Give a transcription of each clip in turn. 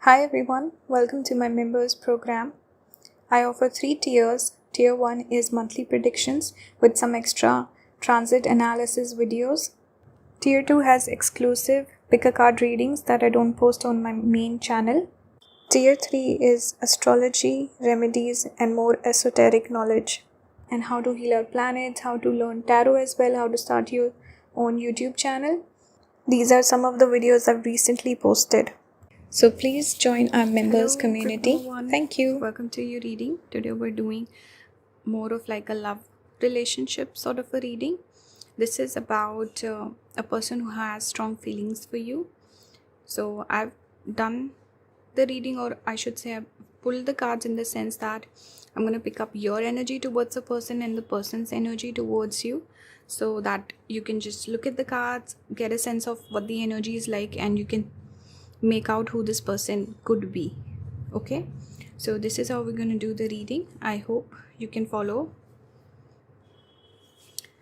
Hi everyone, welcome to my members program. I offer 3 tiers. Tier 1 is monthly predictions with some extra transit analysis videos. Tier 2 has exclusive pick a card readings that I don't post on my main channel. Tier 3 is astrology, remedies, and more esoteric knowledge. And how to heal our planets, how to learn tarot as well, how to start your own YouTube channel. These are some of the videos I've recently posted. So please join our members community. Thank you. Welcome to your reading. Today we're doing more of like a love relationship sort of a reading. This is about a person who has strong feelings for you. So I've done the reading, or I should say I've pulled the cards in the sense that I'm going to pick up your energy towards the person and the person's energy towards you, so that you can just look at the cards, get a sense of what the energy is like, and you can make out who this person could be. Okay, so this is how we're going to do the reading. I hope you can follow.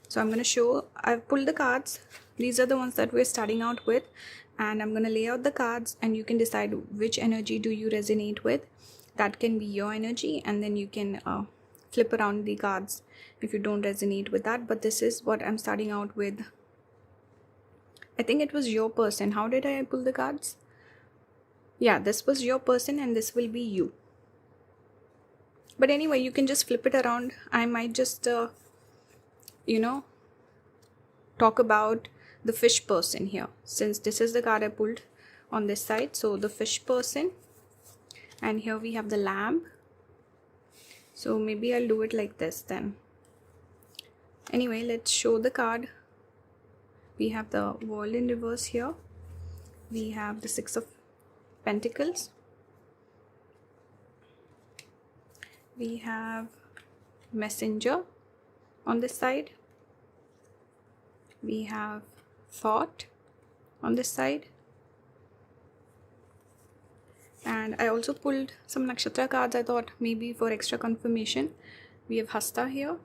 So I'm going to show, I've pulled the cards. These are the ones that we're starting out with, and I'm going to lay out the cards and you can decide which energy do you resonate with. That can be your energy, and then you can flip around the cards if you don't resonate with that. But this is what I'm starting out with. I think it was your person. How did I pull the cards? Yeah, this was your person and this will be you. But anyway, you can just flip it around. I might just talk about the fish person here, since this is the card I pulled on this side. So the fish person, and here we have the lamb. So maybe I'll do it like this then. Anyway, let's show the card. We have the world in reverse here. We have the Six of Pentacles. We have Messenger on this side. We have Thought on this side. And I also pulled some nakshatra cards, I thought maybe for extra confirmation. We have Hasta here.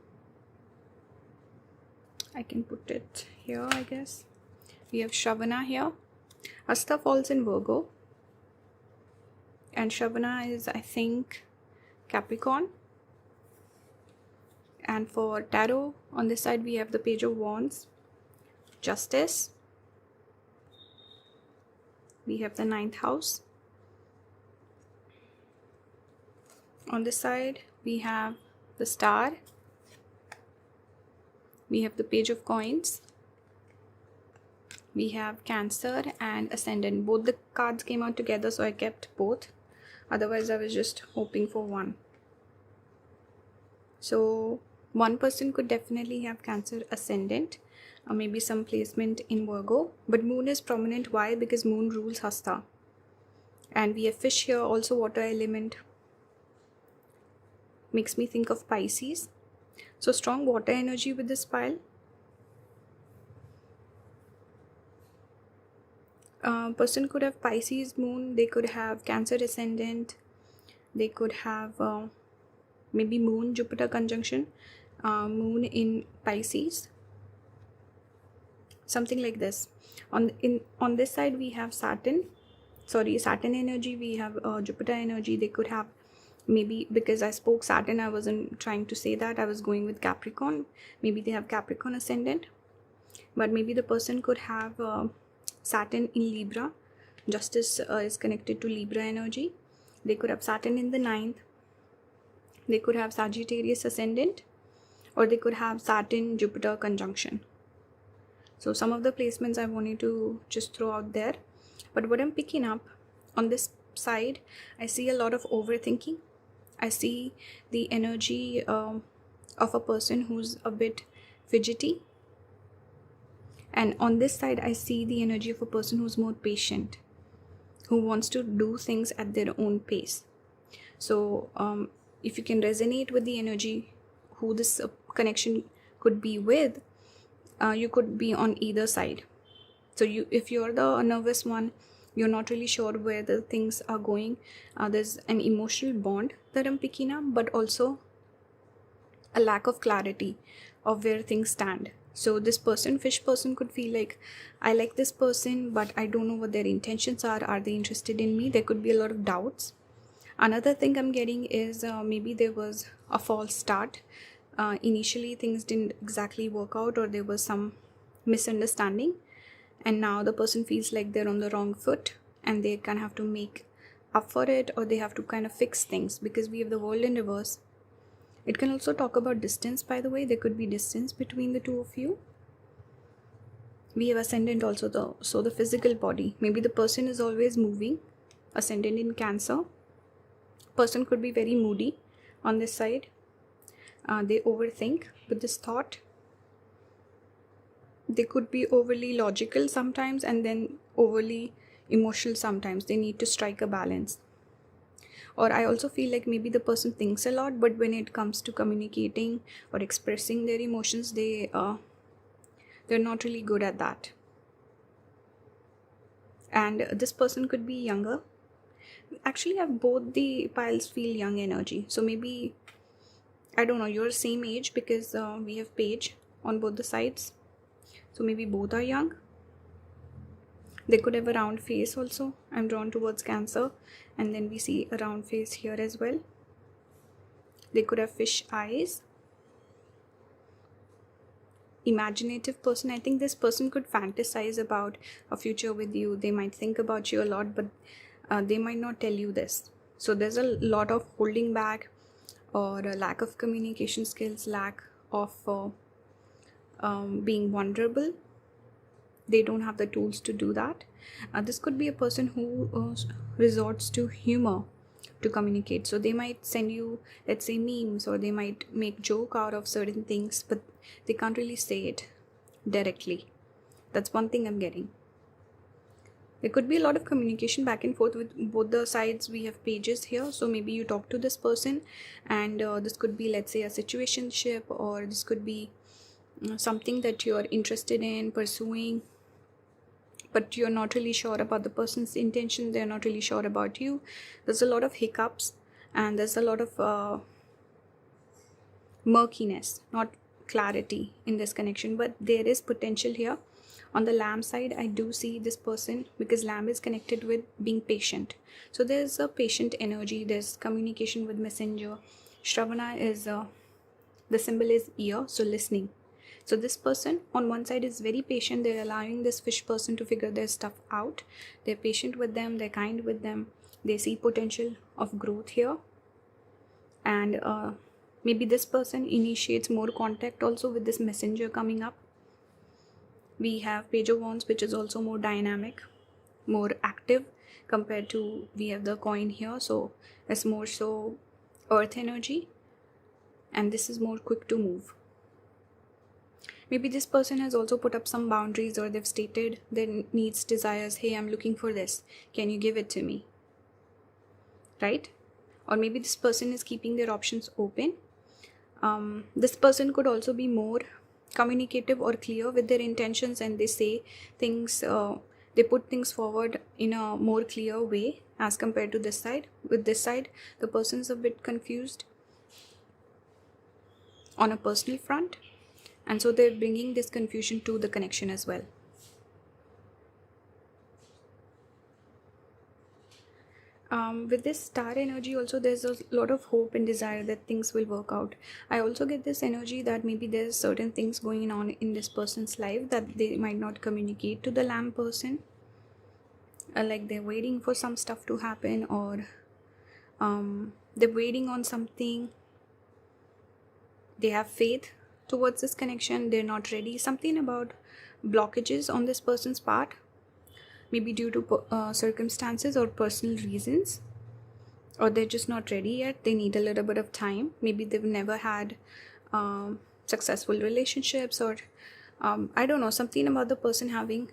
I can put it here, I guess. We have Shravana here. Hasta falls in Virgo. And Shravana is, I think, Capricorn. And for tarot, on this side we have the Page of Wands, Justice. We have the 9th house. On this side we have the Star. We have the Page of Coins. We have Cancer and Ascendant. Both the cards came out together, so I kept both. Otherwise I was just hoping for one. So one person could definitely have Cancer Ascendant, or maybe some placement in Virgo. But Moon is prominent. Why? Because Moon rules Hasta. And we have Fish here, also water element. Makes me think of Pisces. So strong water energy with this pile. Person could have Pisces Moon. They could have Cancer Ascendant. They could have maybe Moon Jupiter conjunction. Moon in Pisces. Something like this. On this side we have Saturn energy. We have Jupiter energy. They could have, maybe because I spoke Saturn, I wasn't trying to say that, I was going with Capricorn. Maybe they have Capricorn Ascendant. But maybe the person could have Saturn in Libra. Justice is connected to Libra energy. They could have Saturn in the 9th. They could have Sagittarius Ascendant. Or they could have Saturn Jupiter conjunction. So some of the placements I wanted to just throw out there. But what I'm picking up on this side, I see a lot of overthinking. I see the energy of a person who's a bit fidgety. And on this side, I see the energy of a person who's more patient, who wants to do things at their own pace. So if you can resonate with the energy, who this connection could be with, you could be on either side. So if you're the nervous one, you're not really sure where the things are going, there's an emotional bond that I'm picking up, but also a lack of clarity of where things stand. So this person, fish person, could feel like, I like this person, but I don't know what their intentions are. Are they interested in me? There could be a lot of doubts. Another thing I'm getting is maybe there was a false start. Initially things didn't exactly work out, or there was some misunderstanding, and now the person feels like they're on the wrong foot, and they kind of have to make up for it, or they have to kind of fix things, because we have the world in reverse. It can also talk about distance, by the way. There could be distance between the two of you. We have ascendant also, so the physical body. Maybe the person is always moving. Ascendant in Cancer. Person could be very moody on this side. They overthink with this thought. They could be overly logical sometimes, and then overly emotional sometimes. They need to strike a balance. Or I also feel like maybe the person thinks a lot, but when it comes to communicating or expressing their emotions, they're not really good at that. And this person could be younger. Actually, have both the piles feel young energy. So maybe, I don't know, you're same age, because we have page on both the sides. So maybe both are young. They could have a round face also. I'm drawn towards Cancer, and then we see a round face here as well. They could have fish eyes. Imaginative person. I think this person could fantasize about a future with you. They might think about you a lot, but they might not tell you this. So there's a lot of holding back, or a lack of communication skills, lack of being vulnerable. They don't have the tools to do that. This could be a person who resorts to humor to communicate. So they might send you, let's say, memes, or they might make joke out of certain things, but they can't really say it directly. That's one thing I'm getting. There could be a lot of communication back and forth with both the sides. We have pages here, so maybe you talk to this person, and this could be, let's say, a situationship, or this could be something that you're interested in pursuing, but you're not really sure about the person's intention. They're not really sure about you. There's a lot of hiccups, and there's a lot of murkiness, not clarity in this connection, but there is potential here. On the lamb side, I do see this person, because lamb is connected with being patient. So there's a patient energy. There's communication with messenger. Shravana is the symbol is ear, so listening. So this person on one side is very patient. They're allowing this fish person to figure their stuff out. They're patient with them. They're kind with them. They see potential of growth here. And maybe this person initiates more contact also with this messenger coming up. We have Page of Wands, which is also more dynamic, more active compared to, we have the coin here. So it's more so earth energy. And this is more quick to move. Maybe this person has also put up some boundaries, or they've stated their needs, desires. Hey, I'm looking for this. Can you give it to me? Right? Or maybe this person is keeping their options open. This person could also be more communicative or clear with their intentions, and they say things, they put things forward in a more clear way as compared to this side. With this side, the person's a bit confused on a personal front. And so they're bringing this confusion to the connection as well. With this star energy also, there's a lot of hope and desire that things will work out. I also get this energy that maybe there's certain things going on in this person's life that they might not communicate to the lamb person. Like they're waiting for some stuff to happen, or they're waiting on something. They have faith towards this connection. They're not ready. Something about blockages on this person's part, maybe due to circumstances or personal reasons, or they're just not ready yet. They need a little bit of time. Maybe they've never had successful relationships, or I don't know, something about the person having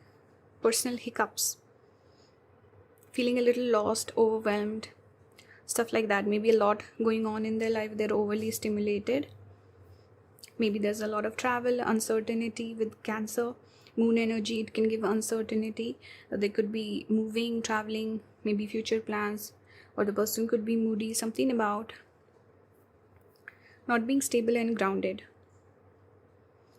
personal hiccups, feeling a little lost, overwhelmed, stuff like that. Maybe a lot going on in their life. They're overly stimulated. Maybe there's a lot of travel, uncertainty with Cancer. Moon energy, it can give uncertainty. They could be moving, traveling, maybe future plans, or the person could be moody. Something about not being stable and grounded.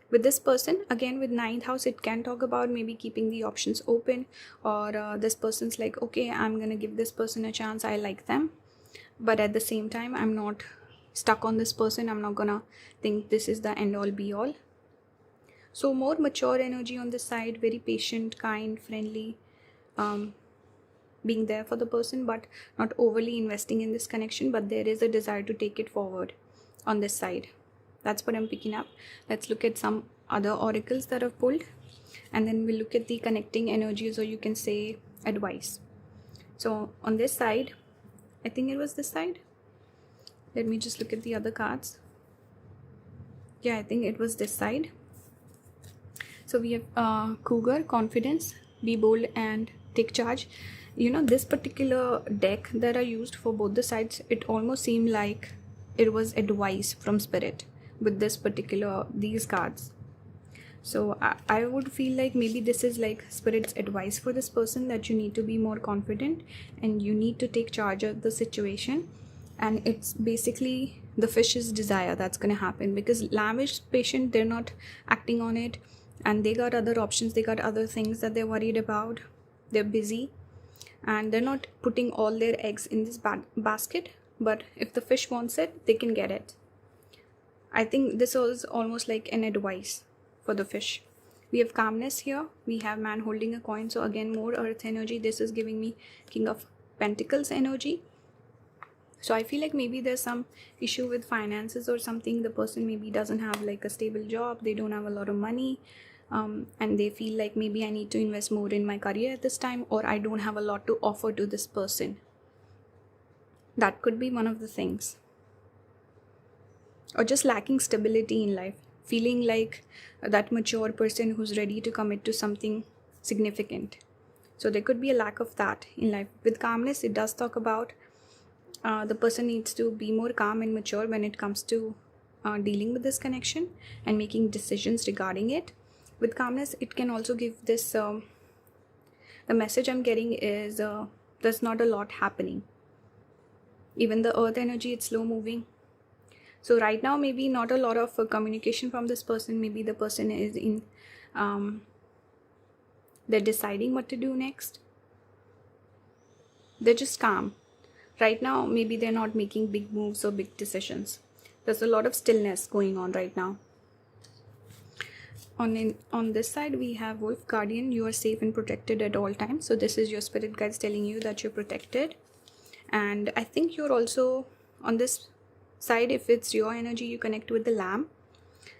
With this person, again with ninth house, it can talk about maybe keeping the options open, or this person's like, okay, I'm gonna give this person a chance, I like them, but at the same time I'm not stuck on this person, I'm not gonna think this is the end all be all. So more mature energy on this side, very patient, kind, friendly, being there for the person, but not overly investing in this connection, but there is a desire to take it forward on this side. That's what I'm picking up. Let's look at some other oracles that I've pulled, and then we'll look at the connecting energies, or you can say advice. So on this side, I think it was this side. Let me just look at the other cards. Yeah, I think it was this side. So we have Cougar, confidence, be bold, and take charge. You know, this particular deck that I used for both the sides, it almost seemed like it was advice from spirit with these cards. So I would feel like maybe this is like spirit's advice for this person, that you need to be more confident and you need to take charge of the situation. And it's basically the fish's desire that's going to happen, because lamb is patient, they're not acting on it, and they got other options, they got other things that they're worried about, they're busy, and they're not putting all their eggs in this basket. But if the fish wants it, they can get it. I think this was almost like an advice for the fish. We have calmness here, we have man holding a coin, so again more earth energy. This is giving me king of pentacles energy. So I feel like maybe there's some issue with finances or something. The person maybe doesn't have like a stable job, they don't have a lot of money, and they feel like maybe I need to invest more in my career at this time, or I don't have a lot to offer to this person. That could be one of the things. Or just lacking stability in life, feeling like that mature person who's ready to commit to something significant. So there could be a lack of that in life. With calmness, it does talk about the person needs to be more calm and mature when it comes to dealing with this connection and making decisions regarding it. With calmness, it can also give this the message I'm getting is there's not a lot happening. Even the earth energy, it's slow moving. So right now, maybe not a lot of communication from this person. Maybe the person is in they're deciding what to do next. They're just calm right now. Maybe they're not making big moves or big decisions. There's a lot of stillness going on right now. On this side, we have wolf, guardian. You are safe and protected at all times. So this is your spirit guides telling you that you're protected. And I think you're also on this side, if it's your energy, you connect with the lamb.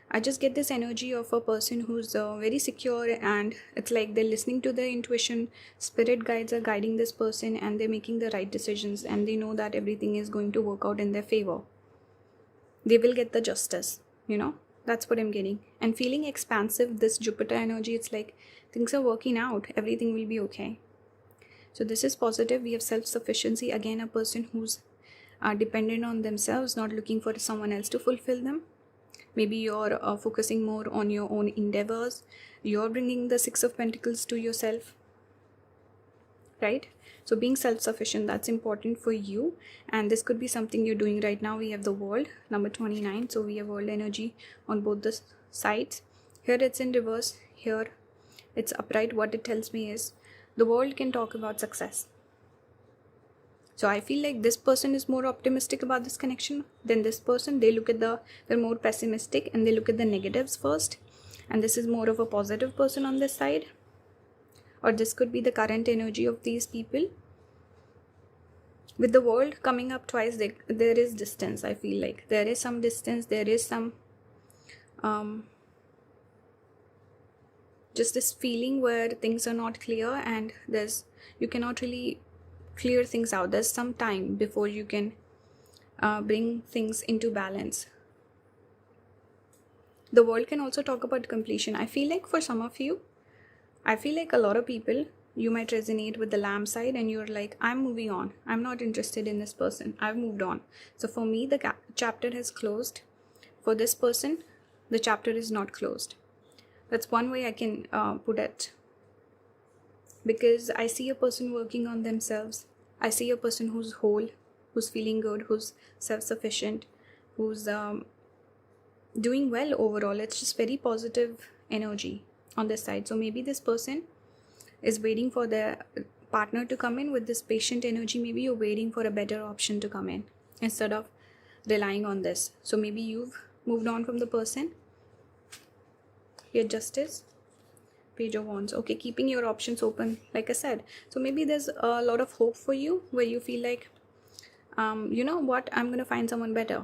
I just get this energy of a person who's very secure, and it's like they're listening to their intuition. Spirit guides are guiding this person, and they're making the right decisions, and they know that everything is going to work out in their favor. They will get the justice, that's what I'm getting. And feeling expansive, this Jupiter energy, it's like things are working out, everything will be okay. So this is positive. We have self-sufficiency, again a person who's dependent on themselves, not looking for someone else to fulfill them. Maybe you're focusing more on your own endeavors. You're bringing the Six of Pentacles to yourself, right? So being self-sufficient, that's important for you, and this could be something you're doing right now. We have the world, number 29. So we have world energy on both the sides. Here it's in reverse, here it's upright. What it tells me is the world can talk about success. So I feel like this person is more optimistic about this connection than this person. They're more pessimistic, and they look at the negatives first. And this is more of a positive person on this side. Or this could be the current energy of these people. With the world coming up twice, there is distance. I feel like there is some distance. There is some just this feeling where things are not clear, and you cannot really clear things out. There's some time before you can bring things into balance. The world can also talk about completion. I feel like for some of you, I feel like a lot of people, you might resonate with the lamb side, and you're like, I'm moving on, I'm not interested in this person, I've moved on. So for me, the chapter has closed. For this person, the chapter is not closed. That's one way I can put it. Because I see a person working on themselves. I see a person who's whole, who's feeling good, who's self-sufficient, who's doing well overall. It's just very positive energy on this side. So maybe this person is waiting for their partner to come in with this patient energy. Maybe you're waiting for a better option to come in instead of relying on this. So maybe you've moved on from the person. Here, Justice, Page of Wands. Okay, keeping your options open, like I said. So maybe there's a lot of hope for you where you feel like, you know what, I'm gonna find someone better.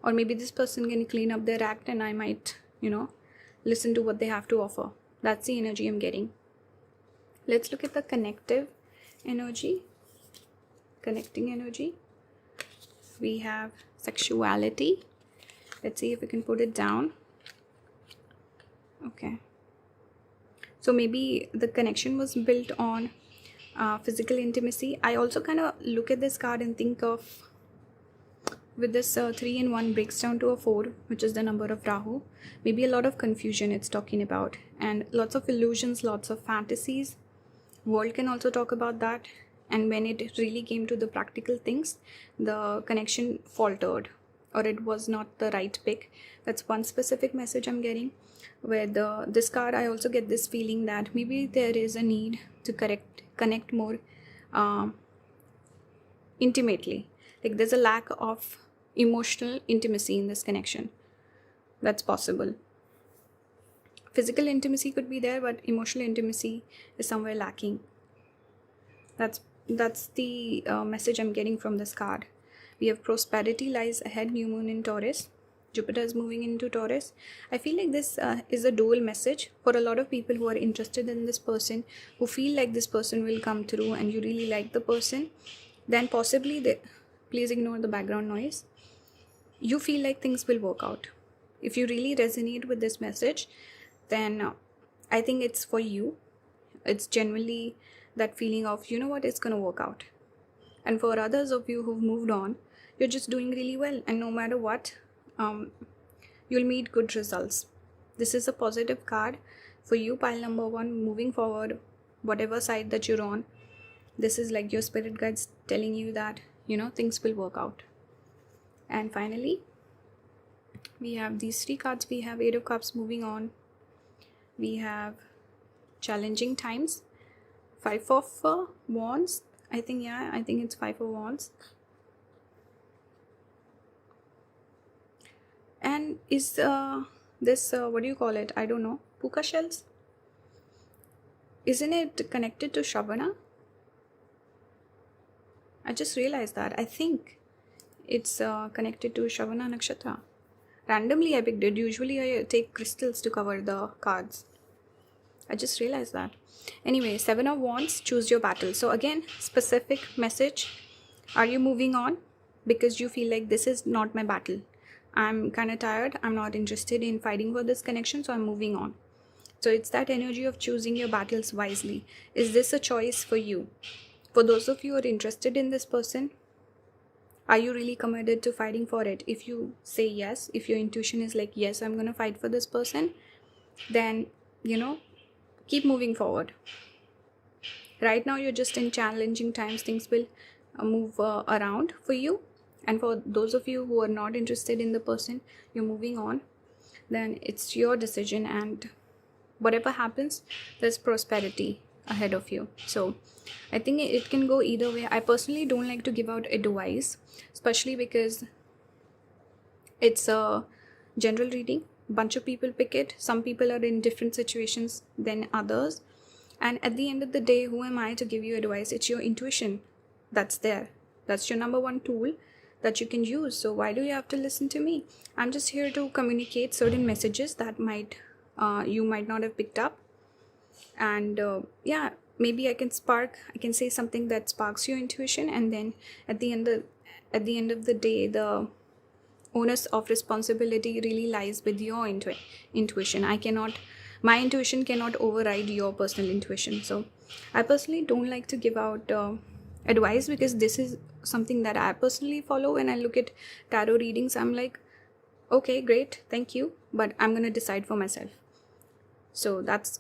Or maybe this person can clean up their act and I might, listen to what they have to offer. That's the energy I'm getting. Let's look at the connective energy. Connecting energy. We have sexuality. Let's see if we can put it down. Okay. So maybe the connection was built on physical intimacy. I also kind of look at this card and think of, with this 3 in 1 breaks down to a 4, which is the number of Rahu. Maybe a lot of confusion it's talking about, and lots of illusions, lots of fantasies. World can also talk about that. And when it really came to the practical things, the connection faltered, or it was not the right pick. That's one specific message I'm getting. With this card, I also get this feeling that maybe there is a need to connect more intimately. Like there's a lack of emotional intimacy in this connection. That's possible. Physical intimacy could be there, but emotional intimacy is somewhere lacking. That's the message I'm getting from this card. We have prosperity lies ahead, new moon in Taurus. Jupiter is moving into Taurus. I feel like this is a dual message for a lot of people who are interested in this person, who feel like this person will come through and you really like the person. Then possibly, please ignore the background noise. You feel like things will work out. If you really resonate with this message, then I think it's for you. It's genuinely that feeling of, you know what, it's going to work out. And for others of you who've moved on, you're just doing really well. And no matter what, you'll meet good results. This is a positive card for you, pile number 1, moving forward, whatever side that you're on. This is like your spirit guides telling you that, things will work out. And finally, we have these 3 cards. We have 8 of Cups moving on. We have challenging times. 5 of Wands. I think it's 5 of Wands. And is this, what do you call it? I don't know. Puka shells? Isn't it connected to Shravana? I just realized that. I think it's connected to Shravana Nakshatra. Randomly I picked it. Usually I take crystals to cover the cards. I just realized that. Anyway, 7 of Wands, choose your battle. So again, specific message. Are you moving on? Because you feel like this is not my battle. I'm kind of tired. I'm not interested in fighting for this connection, so I'm moving on. So it's that energy of choosing your battles wisely. Is this a choice for you? For those of you who are interested in this person, are you really committed to fighting for it? If you say yes, if your intuition is like, yes, I'm going to fight for this person, then, keep moving forward. Right now, you're just in challenging times. Things will move around for you. And for those of you who are not interested in the person, you're moving on, then it's your decision. And whatever happens, there's prosperity ahead of you. So I think it can go either way. I personally don't like to give out advice, especially because it's a general reading. Bunch of people pick it. Some people are in different situations than others. And at the end of the day, who am I to give you advice? It's your intuition that's there. That's your number 1 tool that you can use. So why do you have to listen to me? I'm just here to communicate certain messages that you might not have picked up. And maybe I can say something that sparks your intuition. And then at the end of the day, the onus of responsibility really lies with your intuition. My intuition cannot override your personal intuition. So I personally don't like to give out advice, because this is something that I personally follow. When I look at tarot readings, I'm like, okay, great, thank you, but I'm gonna decide for myself. So that's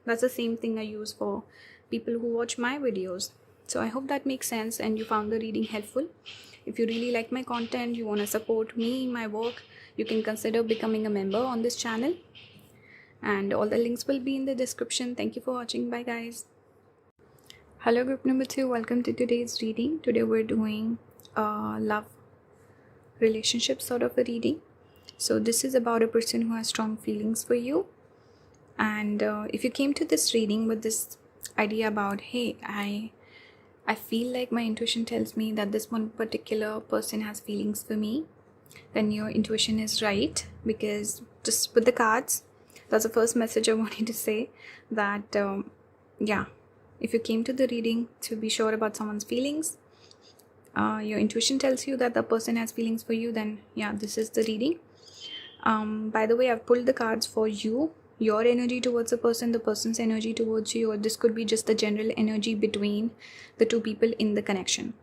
the same thing I use for people who watch my videos. So I hope that makes sense and you found the reading helpful. If you really like my content, you want to support me in my work, you can consider becoming a member on this channel, and all the links will be in the description. Thank you for watching. Bye guys. Hello group number 2, welcome to today's reading. Today we're doing love relationship sort of a reading. So this is about a person who has strong feelings for you, and if you came to this reading with this idea about, hey, I feel like my intuition tells me that this one particular person has feelings for me, then your intuition is right, because just with the cards, that's the first message I wanted to say, that yeah, if you came to the reading to be sure about someone's feelings, your intuition tells you that the person has feelings for you, then yeah, this is the reading. By the way, I've pulled the cards for you, your energy towards the person's energy towards you, or this could be just the general energy between the two people in the connection.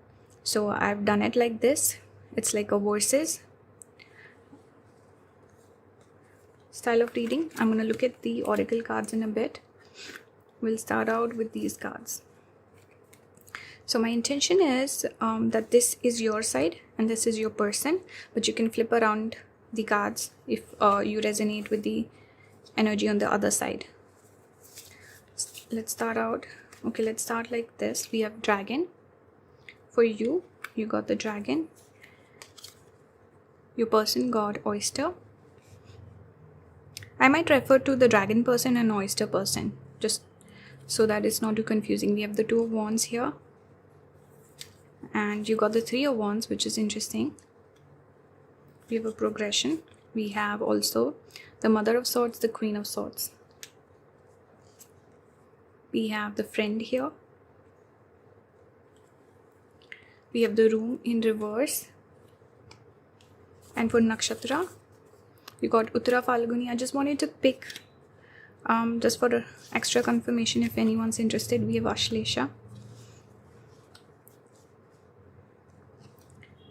So I've done it like this. It's like a verses style of reading. I'm going to look at the oracle cards in a bit. We'll start out with these cards. So my intention is that this is your side and this is your person, but you can flip around the cards if you resonate with the energy on the other side. Let's start out. Okay, let's start like this. We have dragon. For you, you got the dragon. Your person got oyster. I might refer to the dragon person and oyster person, just so that it's not too confusing. We have the 2 of wands here, and you got the 3 of wands, which is interesting. We have a progression. We have also the mother of swords, the queen of swords. We have the friend here. We have the room in reverse. And for nakshatra, you got Uttara Falguni. I just wanted to pick, just for extra confirmation if anyone's interested, we have Ashlesha.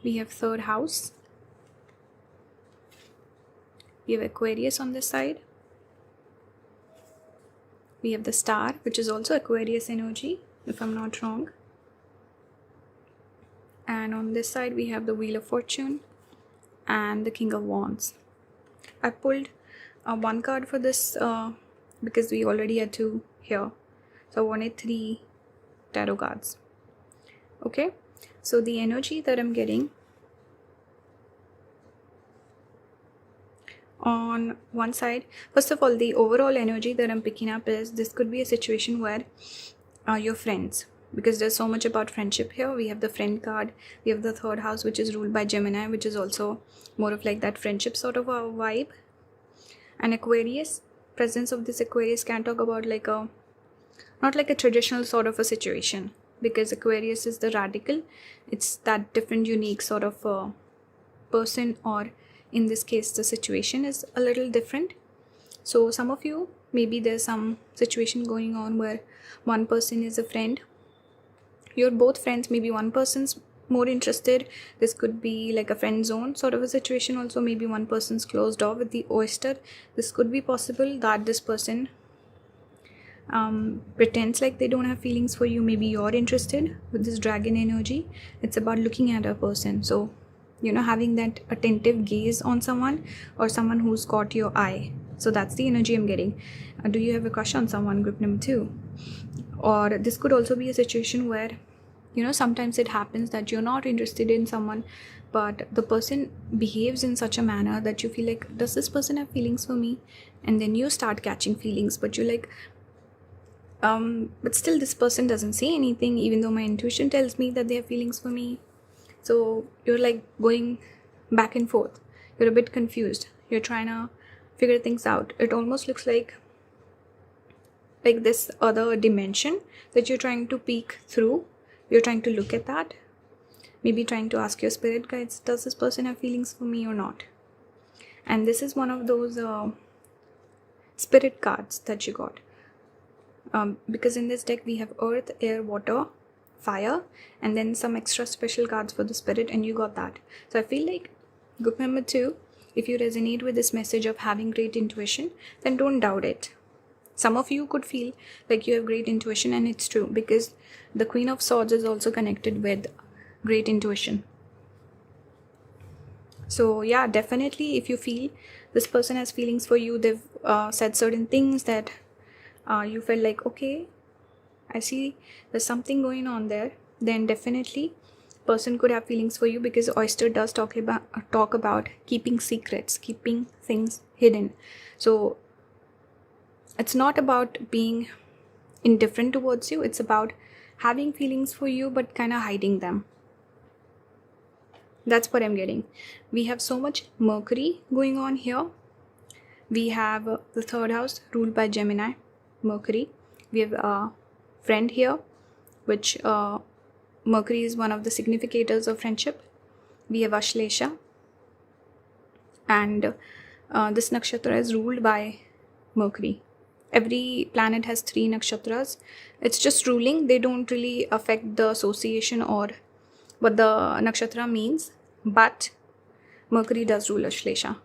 We have 3rd house. We have Aquarius on this side. We have the star, which is also Aquarius energy, if I'm not wrong. And on this side, we have the Wheel of Fortune and the King of Wands. I pulled one card for this because we already had 2 here. So I wanted 3 tarot cards. Okay, so the energy that I'm getting on one side, first of all, the overall energy that I'm picking up is this could be a situation where you're friends, because there's so much about friendship here. We have the friend card. We have the 3rd house, which is ruled by Gemini, which is also more of like that friendship sort of a vibe. And Aquarius, presence of this Aquarius can talk about like a, not like a traditional sort of a situation, because Aquarius is the radical. It's that different, unique sort of a person, or in this case the situation is a little different. So some of you, maybe there's some situation going on where one person is a friend, you're both friends, maybe one person's more interested. This could be like a friend zone sort of a situation also. Maybe one person's closed off. With the oyster, this could be possible that this person pretends like they don't have feelings for you. Maybe you're interested. With this dragon energy, it's about looking at a person, so you know, having that attentive gaze on someone, or someone who's caught your eye. So that's the energy I'm getting. Do you have a crush on someone, group number 2? Or this could also be a situation where, you know, sometimes it happens that you're not interested in someone, but the person behaves in such a manner that you feel like, does this person have feelings for me? And then you start catching feelings, but you're like, but still this person doesn't say anything, even though my intuition tells me that they have feelings for me. So you're like going back and forth. You're a bit confused. You're trying to figure things out. It almost looks like this other dimension that you're trying to peek through. You're trying to look at that. Maybe trying to ask your spirit guides, does this person have feelings for me or not? And this is one of those spirit cards that you got. Because in this deck we have earth, air, water, fire, and then some extra special cards for the spirit, and you got that. So I feel like group number 2, if you resonate with this message of having great intuition, then don't doubt it. Some of you could feel like you have great intuition, and it's true because the Queen of Swords is also connected with great intuition. So yeah, definitely if you feel this person has feelings for you, they've said certain things that you felt like, okay, I see there's something going on there, then definitely person could have feelings for you, because oyster does talk about keeping secrets, keeping things hidden. So it's not about being indifferent towards you, it's about having feelings for you but kind of hiding them. That's what I'm getting. We have so much Mercury going on here. We have the third house ruled by Gemini, Mercury. We have a friend here, which Mercury is one of the significators of friendship. We have Ashlesha, and this nakshatra is ruled by Mercury. Every planet has 3 nakshatras. It's just ruling. They don't really affect the association or what the nakshatra means, but Mercury does rule Ashlesha.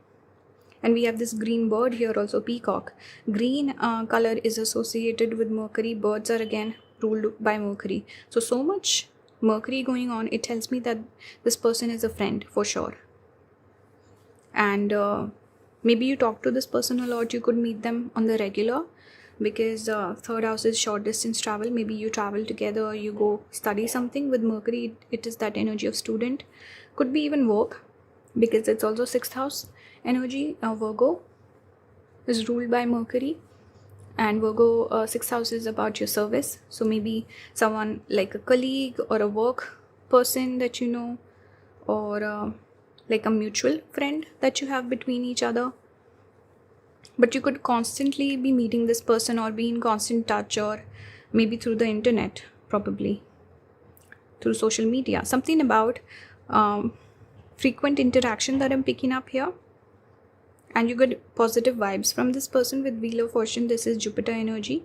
And we have this green bird here also, peacock. Green color is associated with Mercury. Birds are again ruled by Mercury. So much Mercury going on. It tells me that this person is a friend for sure. And maybe you talk to this person a lot. You could meet them on the regular, because third house is short distance travel. Maybe you travel together, you go study something. With Mercury, it is that energy of student. Could be even work, because it's also 6th house energy. Virgo is ruled by Mercury, and Virgo 6th house is about your service. So maybe someone like a colleague or a work person that you know, or like a mutual friend that you have between each other. But you could constantly be meeting this person or be in constant touch, or maybe through the internet, probably through social media. Something about frequent interaction that I'm picking up here. And you get positive vibes from this person. With Wheel of Fortune, this is Jupiter energy.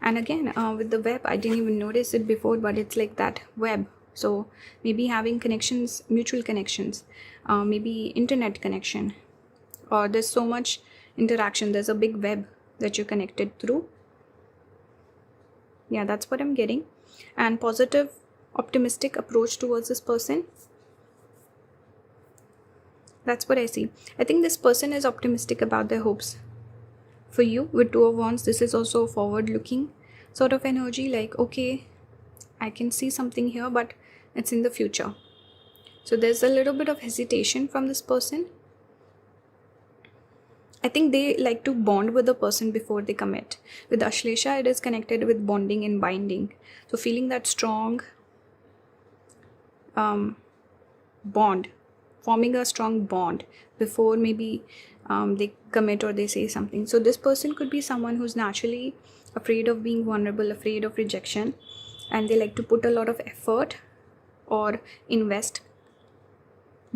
And again, with the web, I didn't even notice it before, but it's like that web. So maybe having connections, mutual connections, maybe internet connection, or there's so much interaction. There's a big web that you're connected through. Yeah, that's what I'm getting. And positive, optimistic approach towards this person. That's what I see. I think this person is optimistic about their hopes for you. With 2 of Wands, this is also a forward-looking sort of energy. Like, okay, I can see something here, but it's in the future. So there's a little bit of hesitation from this person. I think they like to bond with the person before they commit. With Ashlesha, it is connected with bonding and binding. So feeling that strong bond, forming a strong bond before maybe they commit or they say something. So this person could be someone who's naturally afraid of being vulnerable, afraid of rejection, and they like to put a lot of effort or invest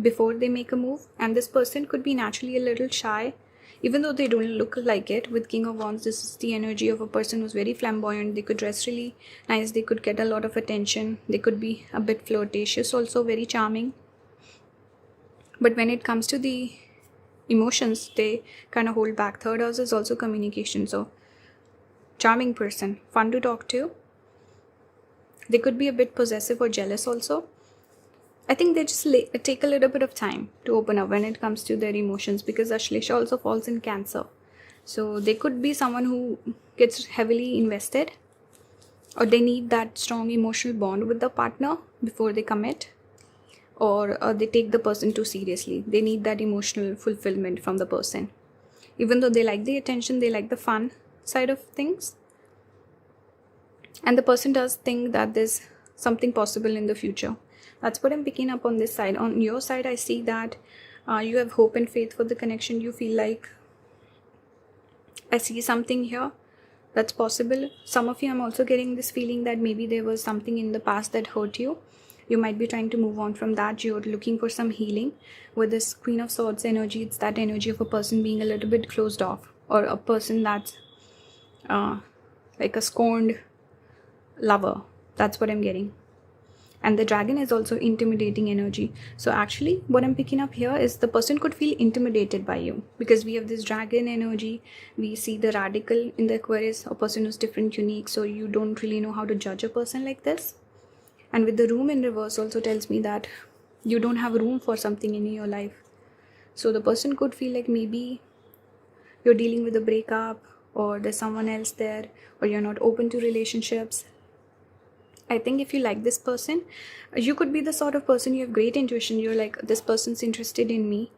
before they make a move. And this person could be naturally a little shy, even though they don't look like it. With King of Wands, this is the energy of a person who's very flamboyant. They could dress really nice, they could get a lot of attention, they could be a bit flirtatious, also very charming. But when it comes to the emotions, they kind of hold back. Third house is also communication. So charming person, fun to talk to. They could be a bit possessive or jealous also. I think they just take a little bit of time to open up when it comes to their emotions, because Ashlesha also falls in Cancer. So they could be someone who gets heavily invested, or they need that strong emotional bond with the partner before they commit, or they take the person too seriously. They need that emotional fulfillment from the person. Even though they like the attention, they like the fun side of things. And the person does think that there's something possible in the future. That's what I'm picking up on this side. On your side, I see that you have hope and faith for the connection. You feel like I see something here that's possible. Some of you, I'm also getting this feeling that maybe there was something in the past that hurt you. You might be trying to move on from that. You're looking for some healing. With this Queen of Swords energy, it's that energy of a person being a little bit closed off, or a person that's like a scorned lover. That's what I'm getting. And the dragon is also intimidating energy. So actually what I'm picking up here is the person could feel intimidated by you, because we have this dragon energy. We see the radical in the Aquarius, a person who's different, unique, so you don't really know how to judge a person like this. And with the room in reverse also tells me that you don't have room for something in your life. So the person could feel like maybe you're dealing with a breakup, or there's someone else there, or you're not open to relationships. I think if you like this person, you could be the sort of person, you have great intuition. You're like, this person's interested in me,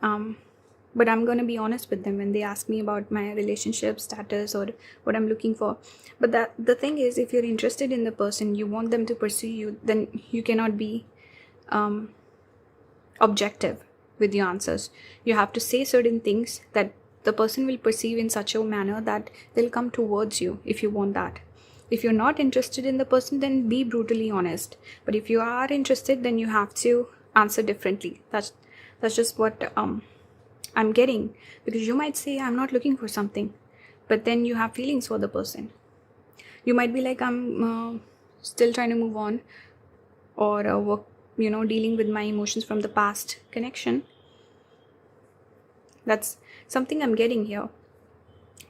but I'm going to be honest with them when they ask me about my relationship status or what I'm looking for. But the thing is, if you're interested in the person, you want them to pursue you, then you cannot be objective with your answers. You have to say certain things that the person will perceive in such a manner that they'll come towards you if you want that. If you're not interested in the person, then be brutally honest. But if you are interested, then you have to answer differently. That's just what I'm getting. Because you might say, I'm not looking for something, but then you have feelings for the person. You might be like, I'm still trying to move on, or work, dealing with my emotions from the past connection. That's something I'm getting here.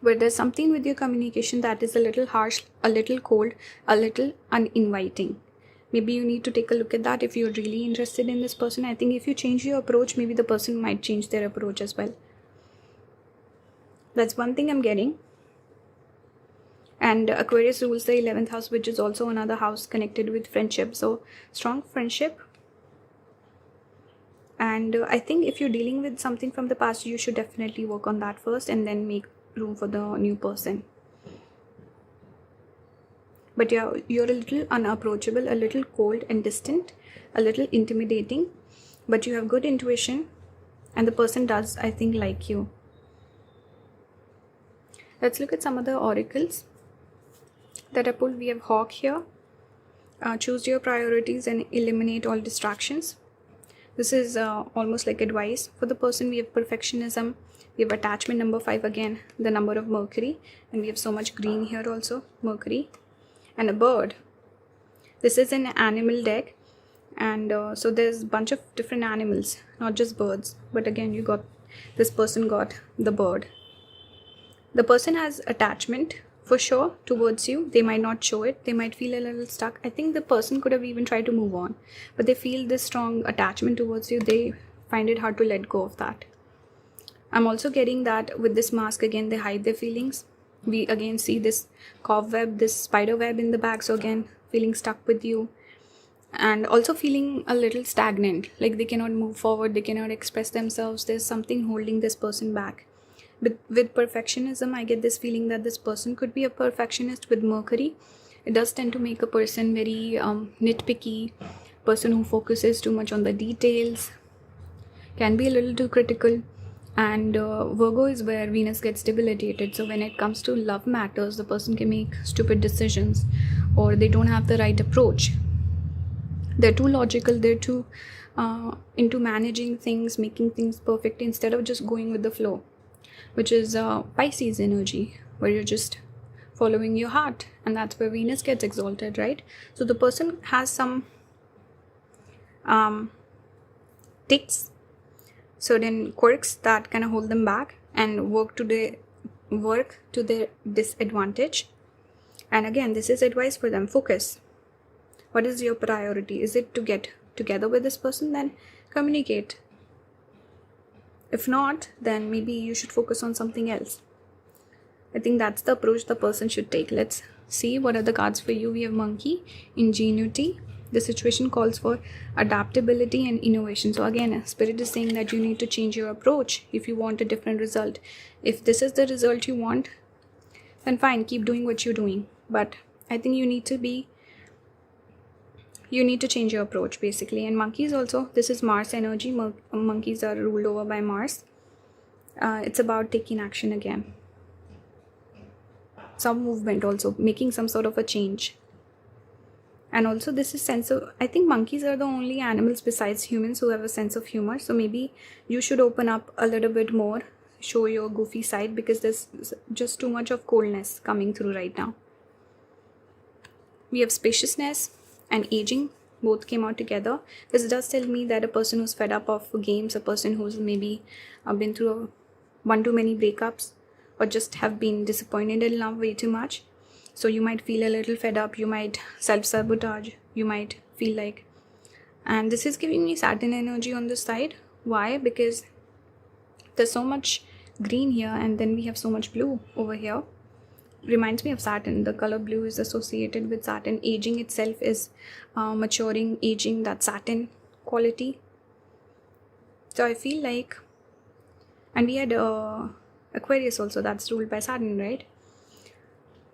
But there's something with your communication that is a little harsh, a little cold, a little uninviting. Maybe you need to take a look at that if you're really interested in this person. I think if you change your approach, maybe the person might change their approach as well. That's one thing I'm getting. And Aquarius rules the 11th house, which is also another house connected with friendship. So strong friendship. And I think if you're dealing with something from the past, you should definitely work on that first and then make room for the new person. But yeah, you're a little unapproachable, a little cold and distant, a little intimidating, but you have good intuition, and the person does, I think, like you. Let's look at some other oracles that I pulled. We have Hawk here. Choose your priorities and eliminate all distractions. This is almost like advice for the person. We have perfectionism. We have attachment number 5 again, the number of Mercury, and we have so much green here also, Mercury, and a bird. This is an animal deck, and so there's a bunch of different animals, not just birds, but again this person got the bird. The person has attachment for sure towards you. They might not show it, they might feel a little stuck. I think the person could have even tried to move on, but they feel this strong attachment towards you. They find it hard to let go of that. I'm also getting that with this mask again, they hide their feelings. We again see this cobweb, this spider web in the back. So again, feeling stuck with you, and also feeling a little stagnant, like they cannot move forward, they cannot express themselves. There's something holding this person back. But with perfectionism, I get this feeling that this person could be a perfectionist with Mercury. It does tend to make a person very nitpicky, person who focuses too much on the details, can be a little too critical. And Virgo is where Venus gets debilitated. So when it comes to love matters, the person can make stupid decisions, or they don't have the right approach. They're too logical, they're too into managing things, making things perfect instead of just going with the flow, which is Pisces energy, where you're just following your heart, and that's where Venus gets exalted, right? So the person has some tics, certain quirks that kind of hold them back and work to their disadvantage. And again, this is advice for them. Focus. What is your priority? Is it to get together with this person? Then communicate. If not, then maybe you should focus on something else. I think that's the approach the person should take. Let's see what are the cards for you. We have Monkey, Ingenuity. The situation calls for adaptability and innovation. So again, Spirit is saying that you need to change your approach if you want a different result. If this is the result you want, then fine, keep doing what you're doing. But I think you need to change your approach basically. And monkeys also, this is Mars energy. Monkeys are ruled over by Mars. It's about taking action again. Some movement also, making some sort of a change. And also this is I think monkeys are the only animals besides humans who have a sense of humor. So maybe you should open up a little bit more, show your goofy side, because there's just too much of coldness coming through right now. We have spaciousness and aging, both came out together. This does tell me that a person who's fed up of games, a person who's maybe been through one too many breakups, or just have been disappointed in love way too much. So you might feel a little fed up, you might self-sabotage, you might feel like, and this is giving me Saturn energy on this side. Why? Because there's so much green here, and then we have so much blue over here. Reminds me of Saturn. The color blue is associated with Saturn. Aging itself is maturing, aging, that Saturn quality. So I feel like, and we had Aquarius also, that's ruled by Saturn, right?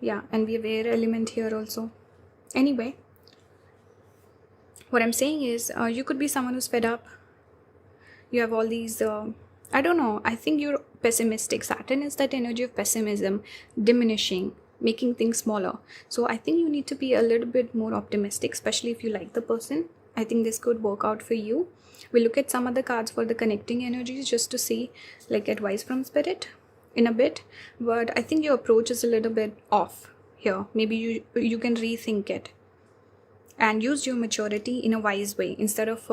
Yeah, and we have air element here also. Anyway, what I'm saying is, you could be someone who's fed up. You have all these, I don't know, I think you're pessimistic. Saturn is that energy of pessimism, diminishing, making things smaller. So I think you need to be a little bit more optimistic, especially if you like the person. I think this could work out for you. We'll look at some other cards for the connecting energies just to see, like, advice from spirit in a bit. But I think your approach is a little bit off here. Maybe you can rethink it and use your maturity in a wise way instead of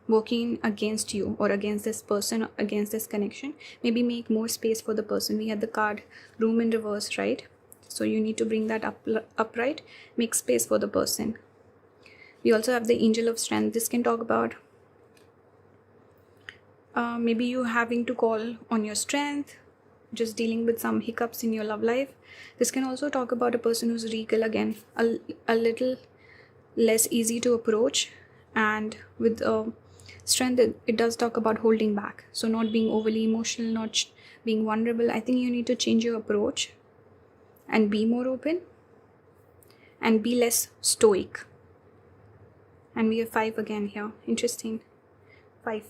working against you or against this person, against this connection. Maybe make more space for the person. We had the card room in reverse, right? So you need to bring that upright, make space for the person. We also have the angel of strength. This can talk about maybe you having to call on your strength, just dealing with some hiccups in your love life. This can also talk about a person who's regal, again, a little less easy to approach, and with strength, it does talk about holding back. So not being overly emotional, not being vulnerable. I think you need to change your approach and be more open and be less stoic. And we have 5 again here. Interesting. 5.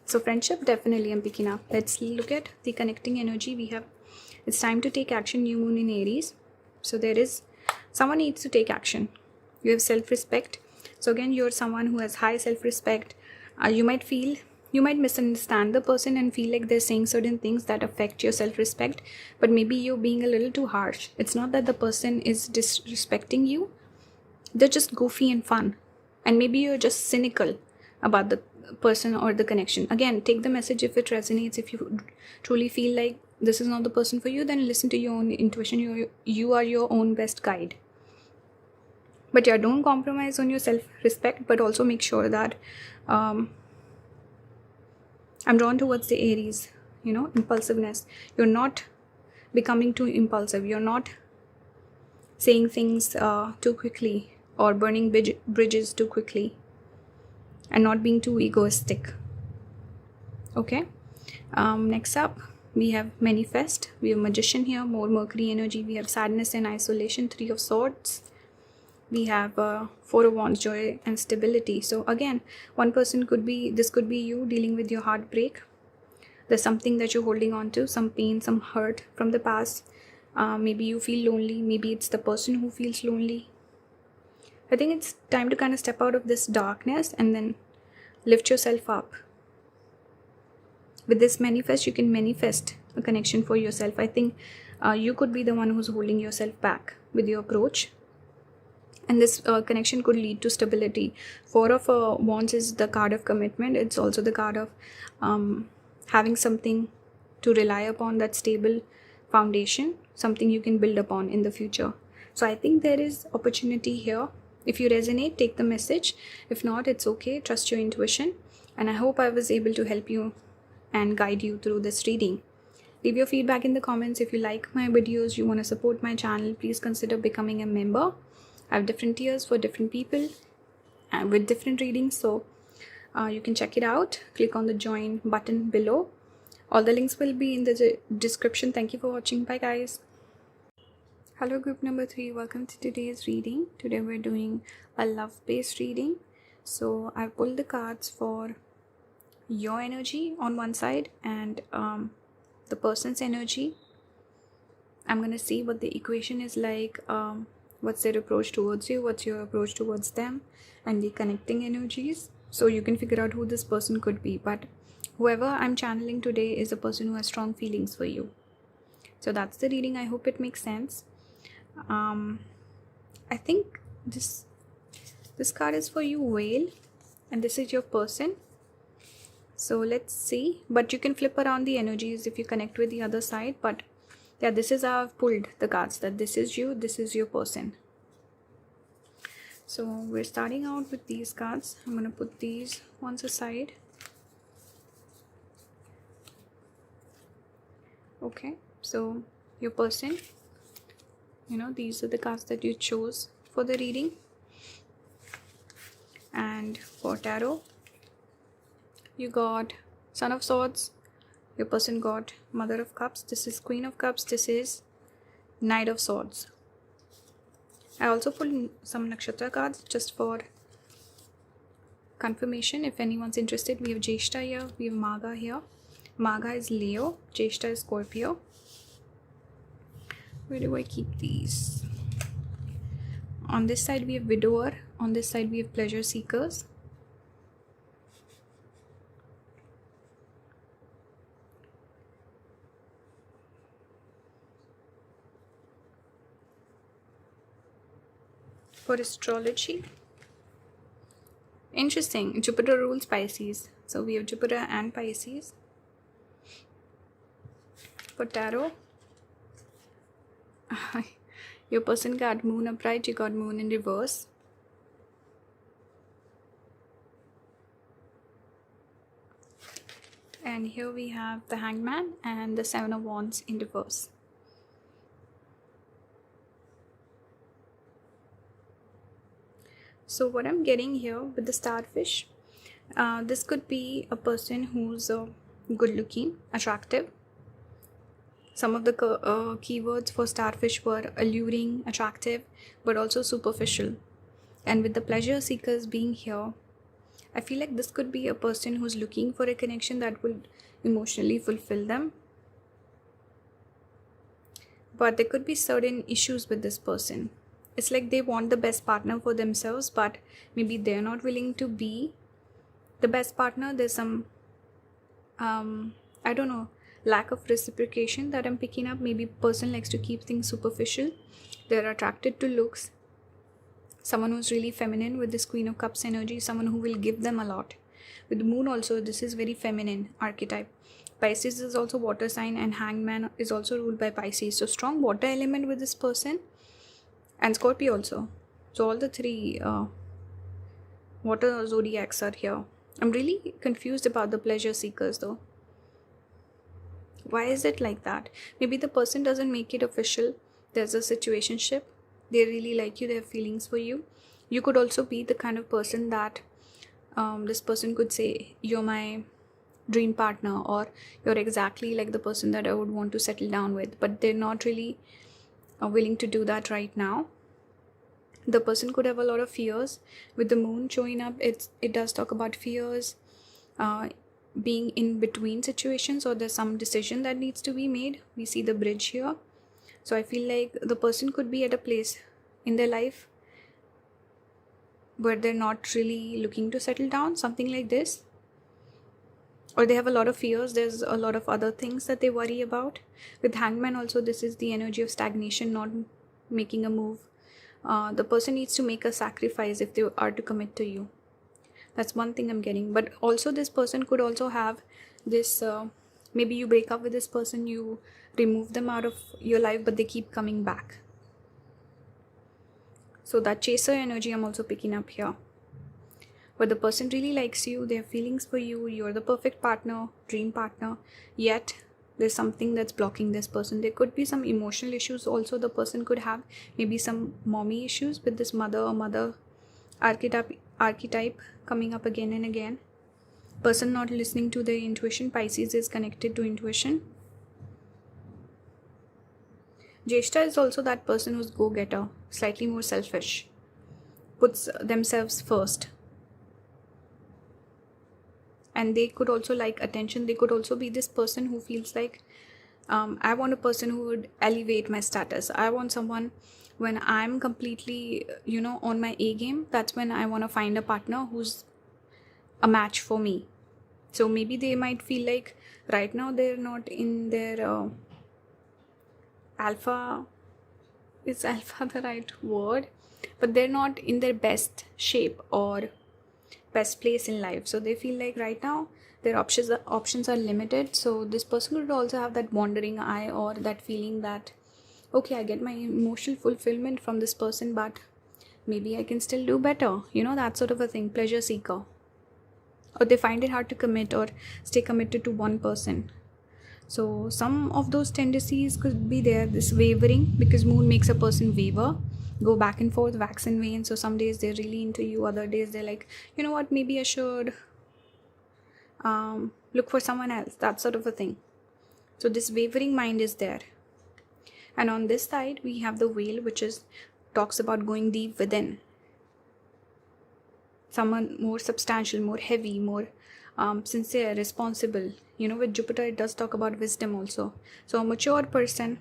So friendship, definitely I'm picking up. Let's look at the connecting energy. We have, it's time to take action, new moon in Aries. So there is, someone needs to take action. You have self-respect. So again, you're someone who has high self-respect. You might misunderstand the person and feel like they're saying certain things that affect your self-respect, but maybe you're being a little too harsh. It's not that the person is disrespecting you. They're just goofy and fun. And maybe you're just cynical about the person or the connection. Again, take the message if it resonates. If you truly feel like this is not the person for you, then listen to your own intuition. You are your own best guide. But yeah, don't compromise on your self-respect, but also make sure that I'm drawn towards the Aries, impulsiveness. You're not becoming too impulsive. You're not saying things too quickly or burning bridges too quickly, and not being too egoistic. Okay. Next up, we have manifest. We have magician here, more Mercury energy. We have sadness and isolation, 3 of swords. We have 4 of wands, joy and stability. So again, one person this could be you dealing with your heartbreak. There's something that you're holding on to, some pain, some hurt from the past. Maybe you feel lonely. Maybe it's the person who feels lonely. I think it's time to kind of step out of this darkness and then lift yourself up. With this manifest, you can manifest a connection for yourself. I think you could be the one who's holding yourself back with your approach. And this connection could lead to stability. 4 of wands is the card of commitment. It's also the card of having something to rely upon, that stable foundation, something you can build upon in the future. So I think there is opportunity here. If you resonate, take the message. If not, it's okay. Trust your intuition. And I hope I was able to help you and guide you through this reading. Leave your feedback in the comments. If you like my videos, you want to support my channel, please consider becoming a member. I have different tiers for different people and with different readings. So you can check it out. Click on the join button below. All the links will be in the description. Thank you for watching. Bye guys. Hello group number 3. Welcome to today's reading. Today we're doing a love-based reading. So I've pulled the cards for your energy on one side and the person's energy. I'm going to see what the equation is like. What's their approach towards you, what's your approach towards them, and the connecting energies. So you can figure out who this person could be. But whoever I'm channeling today is a person who has strong feelings for you. So that's the reading. I hope it makes sense. I think this This card is for you, Whale, and this is your person. So let's see, but you can flip around the energies if you connect with the other side. But yeah, this is how I've pulled the cards, that this is you, this is your person. So we're starting out with these cards. I'm going to put these ones aside. Okay, so your person, these are the cards that you chose for the reading. And for tarot, you got Son of Swords, your person got Mother of Cups, this is Queen of Cups, this is Knight of Swords. I also pulled some nakshatra cards just for confirmation if anyone's interested. We have Jeshta here, we have Magha here. Magha is Leo, Jeshta is Scorpio. Where do I keep these? On this side we have Widower, on this side we have Pleasure Seekers. For astrology, interesting, Jupiter rules Pisces, so we have Jupiter and Pisces. For tarot, your person got Moon upright, you got Moon in reverse. And here we have the Hangman and the Seven of Wands in reverse. So what I'm getting here with the starfish, this could be a person who's good looking, attractive. Some of the keywords for starfish were alluring, attractive, but also superficial. And with the pleasure seekers being here, I feel like this could be a person who's looking for a connection that will emotionally fulfill them. But there could be certain issues with this person. It's like they want the best partner for themselves, but maybe they're not willing to be the best partner. There's some, I don't know, lack of reciprocation that I'm picking up. Maybe person likes to keep things superficial. They're attracted to looks. Someone who's really feminine with this Queen of Cups energy, someone who will give them a lot. With the Moon also, this is very feminine archetype. Pisces is also water sign, and Hangman is also ruled by Pisces. So strong water element with this person. And Scorpio also. So all the three water zodiacs are here. I'm really confused about the pleasure seekers though. Why is it like that? Maybe the person doesn't make it official. There's a situationship. They really like you. They have feelings for you. You could also be the kind of person that this person could say, you're my dream partner, or you're exactly like the person that I would want to settle down with. But they're not really willing to do that right now. The person could have a lot of fears. With the Moon showing up, it does talk about fears, being in between situations, or there's some decision that needs to be made. We see the bridge here. So I feel like the person could be at a place in their life where they're not really looking to settle down, something like this. Or they have a lot of fears. There's a lot of other things that they worry about. With Hangman also, this is the energy of stagnation, not making a move. The person needs to make a sacrifice if they are to commit to you. That's one thing I'm getting. But also this person could also have this, maybe you break up with this person, you remove them out of your life, but they keep coming back. So that chaser energy I'm also picking up here. But the person really likes you, they have feelings for you, you're the perfect partner, dream partner, yet there's something that's blocking this person. There could be some emotional issues also the person could have, maybe some mommy issues with this mother or mother archetype coming up again and again. Person not listening to their intuition. Pisces is connected to intuition. Jeshta is also that person who's go-getter, slightly more selfish, puts themselves first. And they could also like attention. They could also be this person who feels like, I want a person who would elevate my status. I want someone when I'm completely, on my A game. That's when I want to find a partner who's a match for me. So maybe they might feel like right now they're not in their alpha. Is alpha the right word? but they're not in their best shape or best place in life. So they feel like right now their options are limited. So this person could also have that wandering eye or that feeling that, okay, I get my emotional fulfillment from this person, but maybe I can still do better, that sort of a thing. Pleasure seeker, or they find it hard to commit or stay committed to one person. So some of those tendencies could be there. This wavering, because moon makes a person waver, go back and forth, wax and wane. So some days they're really into you, other days they're like, you know what, maybe I should look for someone else, that sort of a thing. So this wavering mind is there. And on this side we have the whale, which is talks about going deep within. Someone more substantial, more heavy, more sincere, responsible. With Jupiter it does talk about wisdom also. So a mature person,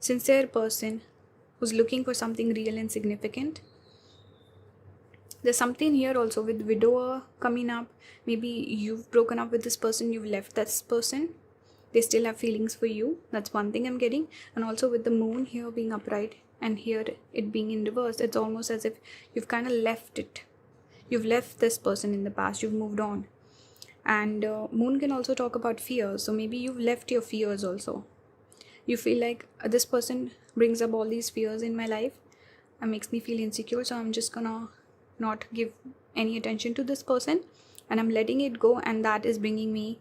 sincere person who's looking for something real and significant. There's something here also with widower coming up. Maybe you've broken up with this person, you've left this person, they still have feelings for you. That's one thing I'm getting. And also with the moon here being upright and here it being in reverse, it's almost as if you've kind of left it. You've left this person in the past, you've moved on. And moon can also talk about fears. So maybe you've left your fears also. You feel like this person brings up all these fears in my life and makes me feel insecure, so I'm just gonna not give any attention to this person and I'm letting it go, and that is bringing me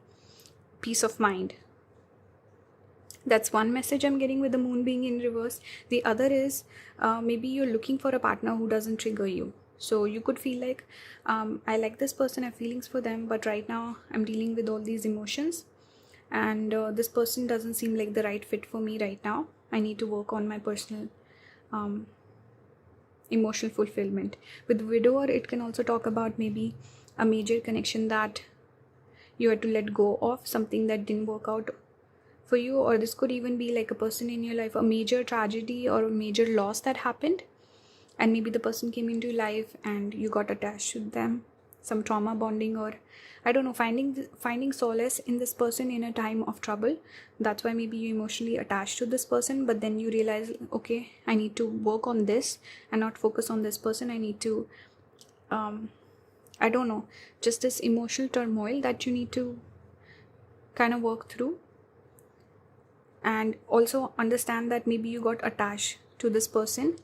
peace of mind. That's one message I'm getting with the moon being in reverse. The other is maybe you're looking for a partner who doesn't trigger you. So you could feel like I like this person, I have feelings for them, but right now I'm dealing with all these emotions and this person doesn't seem like the right fit for me right now. I need to work on my personal emotional fulfillment. With widower it can also talk about maybe a major connection that you had to let go of, something that didn't work out for you, or this could even be like a person in your life, a major tragedy or a major loss that happened, and maybe the person came into your life and you got attached to them, some trauma bonding, or I don't know, finding solace in this person in a time of trouble. That's why maybe you emotionally attached to this person, but then you realize, okay, I need to work on this and not focus on this person. I need to I don't know, just this emotional turmoil that you need to kind of work through. And also understand that maybe you got attached to this person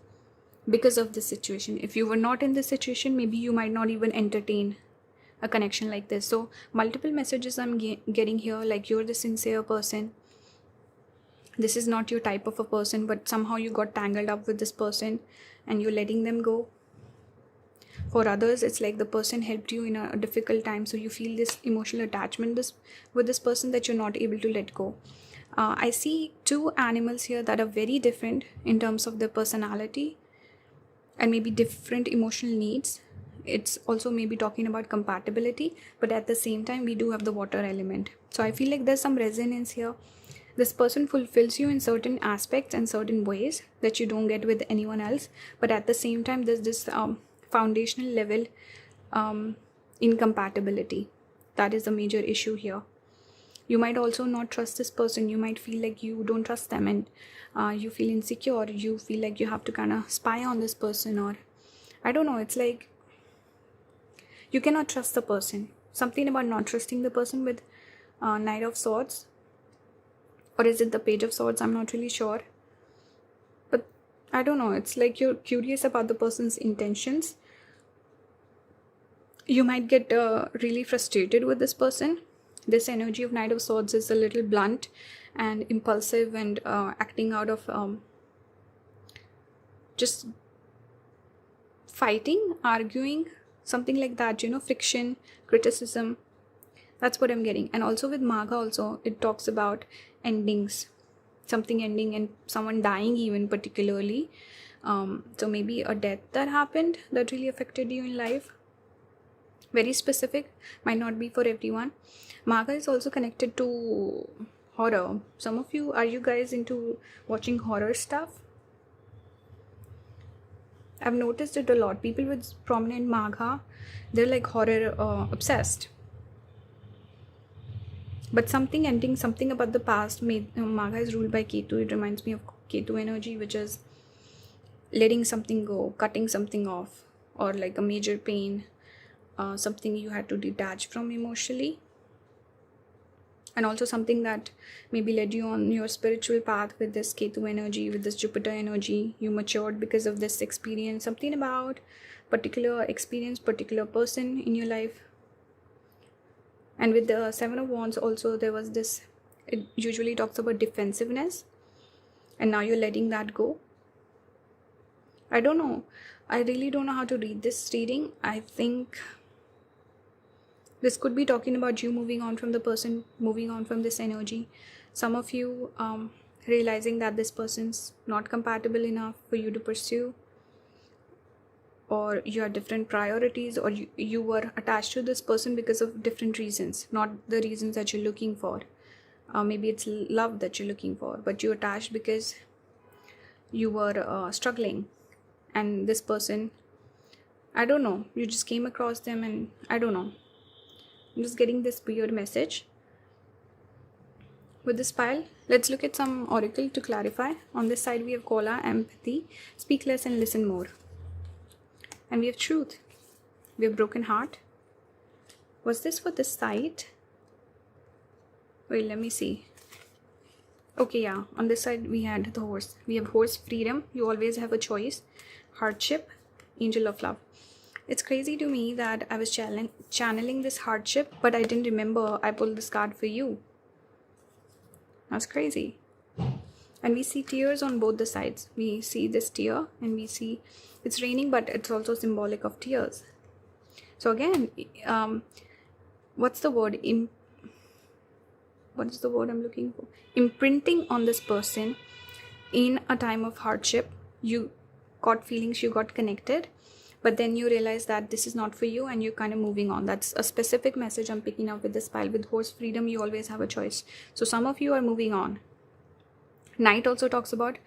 because of this situation. If you were not in this situation, maybe you might not even entertain a connection like this. So multiple messages I'm getting here, like you're the sincere person, this is not your type of a person, but somehow you got tangled up with this person and you're letting them go. For others it's like the person helped you in a difficult time, so you feel this emotional attachment with this person that you're not able to let go. I see two animals here that are very different in terms of their personality and maybe different emotional needs. It's also maybe talking about compatibility, but at the same time we do have the water element. So I feel like there's some resonance here. This person fulfills you in certain aspects and certain ways that you don't get with anyone else, but at the same time there's this foundational level incompatibility. That is the major issue here. You might also not trust this person. You might feel like you don't trust them and you feel insecure. You feel like you have to kind of spy on this person, or I don't know, it's like you cannot trust the person. Something about not trusting the person with Knight of Swords, or is it the Page of Swords? I'm not really sure, but I don't know, it's like you're curious about the person's intentions. You might get really frustrated with this person. This energy of Knight of Swords is a little blunt and impulsive and acting out of just fighting, arguing, something like that, friction, criticism. That's what I'm getting. And also with Magha also, it talks about endings, something ending and someone dying even particularly. So maybe a death that happened that really affected you in life. Very specific, might not be for everyone. Magha is also connected to horror. Some of you, are you guys into watching horror stuff? I've noticed it a lot. People with prominent Magha, they're like horror obsessed. But something ending, something about the past. Magha is ruled by Ketu. It reminds me of Ketu energy, which is letting something go, cutting something off, or like a major pain, something you had to detach from emotionally, and also something that maybe led you on your spiritual path with this Ketu energy, with this Jupiter energy. You matured because of this experience, something about particular experience, particular person in your life. And with the Seven of Wands also, there was this, it usually talks about defensiveness, and now you're letting that go. I don't know, I really don't know how to read this reading. I think this could be talking about you moving on from the person, moving on from this energy. Some of you realizing that this person's not compatible enough for you to pursue, or you have different priorities, or you were attached to this person because of different reasons, not the reasons that you're looking for. Maybe it's love that you're looking for, but you attached because you were struggling, and this person, I don't know, you just came across them, and I don't know, I'm just getting this weird message with this pile. Let's look at some oracle to clarify. On this side we have Kola, empathy, speak less and listen more, and we have truth, we have broken heart. Was this for this side? Wait, let me see. Okay, yeah, on this side we had the horse. We have horse, freedom, you always have a choice, hardship, angel of love. It's crazy to me that I was channeling this hardship, but I didn't remember I pulled this card for you. That's crazy. And we see tears on both the sides. We see this tear, and we see it's raining, but it's also symbolic of tears. So again, what's the word? What is the word I'm looking for? Imprinting on this person in a time of hardship. You got feelings, you got connected, but then you realize that this is not for you, and you're kind of moving on. That's a specific message I'm picking up with this pile. With horse, freedom, you always have a choice. So some of you are moving on. Knight also talks about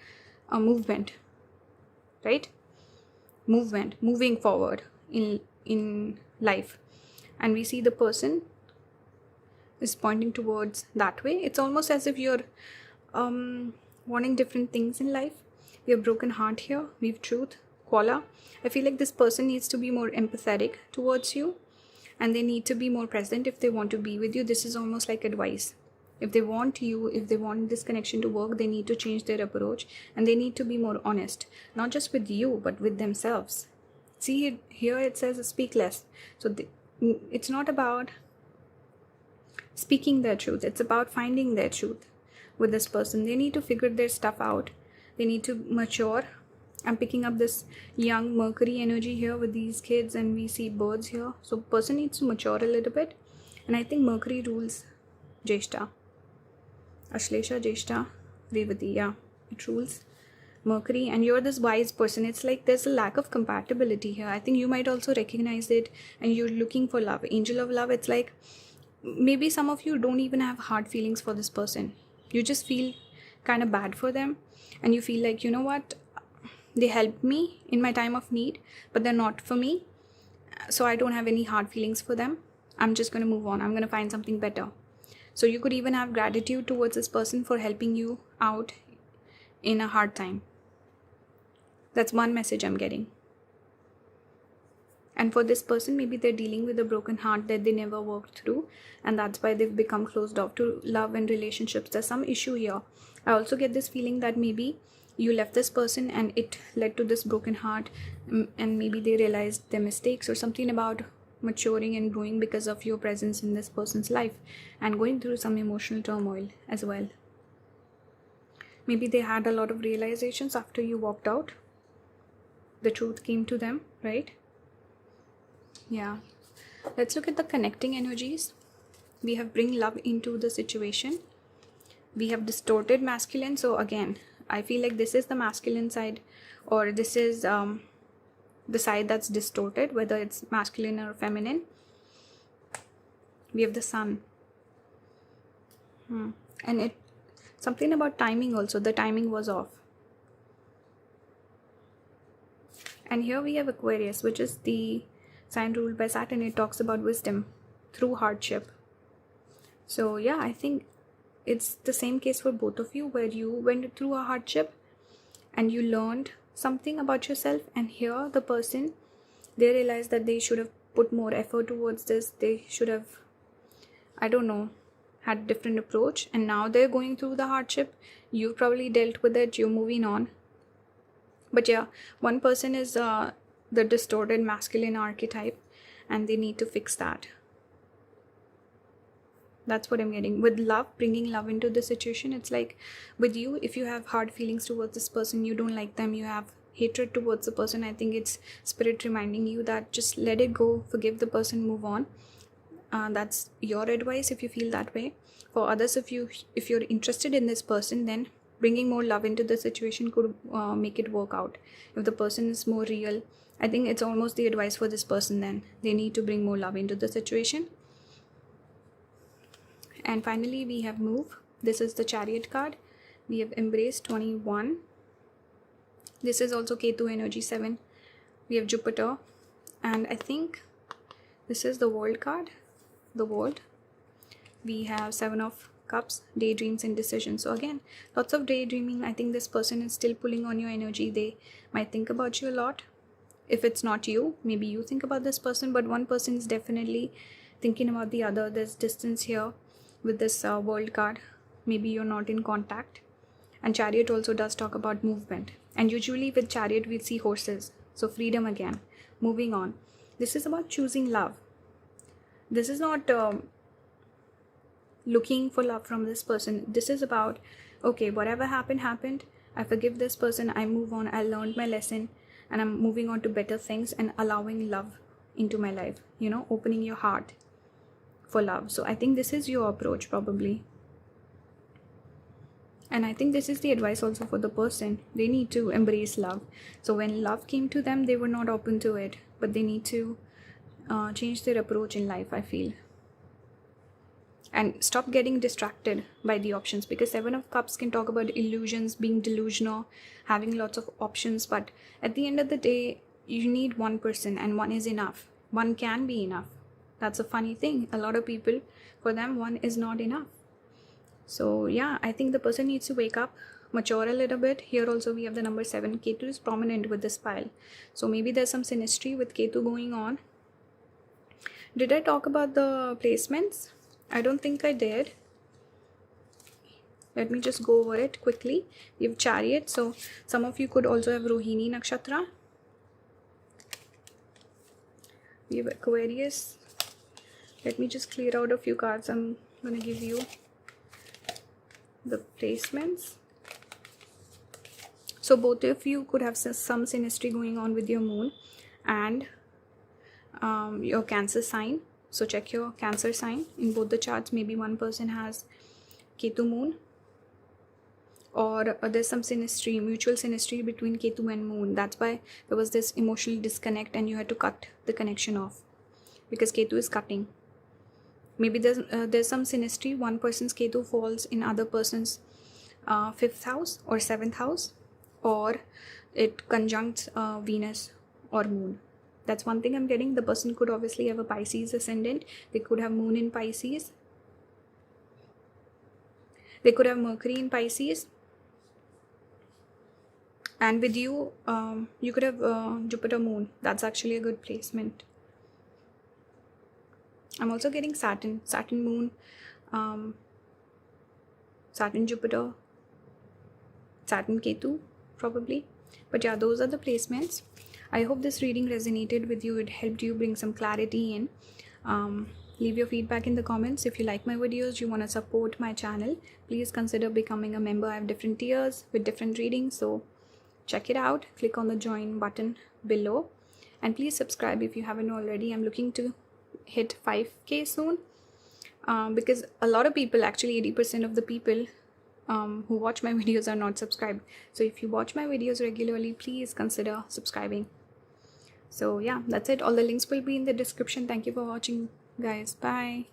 a movement, right? Movement, moving forward in life. And we see the person is pointing towards that way. It's almost as if you're wanting different things in life. We have broken heart here. We have truth, Koala. I feel like this person needs to be more empathetic towards you, and they need to be more present if they want to be with you. This is almost like advice. If they want you, if they want this connection to work, they need to change their approach, and they need to be more honest, not just with you, but with themselves. See, here it says speak less. So it's not about speaking their truth, it's about finding their truth with this person. They need to figure their stuff out, they need to mature. I'm picking up this young Mercury energy here with these kids, and we see birds here. So person needs to mature a little bit, and I think Mercury rules Jeshta, Ashlesha, Jeshta, Revati. Yeah, it rules Mercury, and you're this wise person. It's like there's a lack of compatibility here. I think you might also recognize it, and you're looking for love, angel of love. It's like maybe some of you don't even have hard feelings for this person. You just feel kind of bad for them, and you feel like, you know what, they helped me in my time of need, but they're not for me, so I don't have any hard feelings for them. I'm just going to move on. I'm going to find something better. So you could even have gratitude towards this person for helping you out in a hard time. That's one message I'm getting. And for this person, maybe they're dealing with a broken heart that they never worked through, and that's why they've become closed off to love and relationships. There's some issue here. I also get this feeling that maybe you left this person and it led to this broken heart, and maybe they realized their mistakes, or something about maturing and growing because of your presence in this person's life, and going through some emotional turmoil as well. Maybe they had a lot of realizations after you walked out. The truth came to them, right? Yeah. Let's look at the connecting energies. We have bring love into the situation. We have distorted masculine. So again, I feel like this is the masculine side, or this is the side that's distorted, whether it's masculine or feminine. We have the sun. And it something about timing also. The timing was off. And here we have Aquarius, which is the sign ruled by Saturn. It talks about wisdom through hardship. So yeah, I think it's the same case for both of you, where you went through a hardship and you learned something about yourself, and here the person, they realize that they should have put more effort towards this. They should have, I don't know, had a different approach, and now they're going through the hardship. You've probably dealt with it, you're moving on. But yeah, one person is the distorted masculine archetype, and they need to fix that. That's what I'm getting. With love, bringing love into the situation, it's like with you, if you have hard feelings towards this person, you don't like them, you have hatred towards the person, I think it's spirit reminding you that just let it go, forgive the person, move on. That's your advice if you feel that way. For others, if you're interested in this person, then bringing more love into the situation could make it work out. If the person is more real, I think it's almost the advice for this person. Then they need to bring more love into the situation. And finally, we have move. This is the Chariot card. We have embrace 21. This is also Ketu energy 7. We have Jupiter, and I think this is the World card. The World. We have 7 of Cups, daydreams, and decisions. So again, lots of daydreaming. I think this person is still pulling on your energy. They might think about you a lot. If it's not you, maybe you think about this person, but one person is definitely thinking about the other. There's distance here with this World card. Maybe you're not in contact. And Chariot also does talk about movement, and usually with Chariot we see horses, so freedom again, moving on. This is about choosing love. This is not looking for love from this person. This is about, okay, whatever happened, I forgive this person, I move on, I learned my lesson, and I'm moving on to better things and allowing love into my life, opening your heart for love. So I think this is your approach probably. And I think this is the advice also for the person. They need to embrace love. So when love came to them, they were not open to it, but they need to change their approach in life, I feel. And stop getting distracted by the options, because 7 of Cups can talk about illusions, being delusional, having lots of options. But at the end of the day, you need one person, and one is enough. One can be enough. That's a funny thing. A lot of people, for them, one is not enough. So yeah, I think the person needs to wake up, mature a little bit. Here also we have the number 7. Ketu is prominent with this pile. So maybe there's some synastry with Ketu going on. Did I talk about the placements? I don't think I did. Let me just go over it quickly. We have Chariot. So some of you could also have Rohini Nakshatra. We have Aquarius. Let me just clear out a few cards. I'm going to give you the placements. So both of you could have some synastry going on with your moon and your Cancer sign. So check your Cancer sign in both the charts. Maybe one person has Ketu moon, or there's some synastry, mutual synastry between Ketu and moon. That's why there was this emotional disconnect and you had to cut the connection off, because Ketu is cutting. Maybe there's some synastry. One person's Ketu falls in other person's 5th house or 7th house, or it conjuncts Venus or moon. That's one thing I'm getting. The person could obviously have a Pisces ascendant. They could have moon in Pisces. They could have Mercury in Pisces. And with you, you could have Jupiter moon. That's actually a good placement. I'm also getting Saturn moon, Saturn Jupiter, Saturn Ketu probably. But yeah, those are the placements. I hope this reading resonated with you. It helped you bring some clarity in. Leave your feedback in the comments. If you like my videos, you want to support my channel, please consider becoming a member. I have different tiers with different readings, so check it out. Click on the join button below, and please subscribe if you haven't already. I'm looking to hit 5k soon, because a lot of people, actually 80% of the people who watch my videos are not subscribed. So if you watch my videos regularly, please consider subscribing. So yeah, that's it. All the links will be in the description. Thank you for watching, guys. Bye.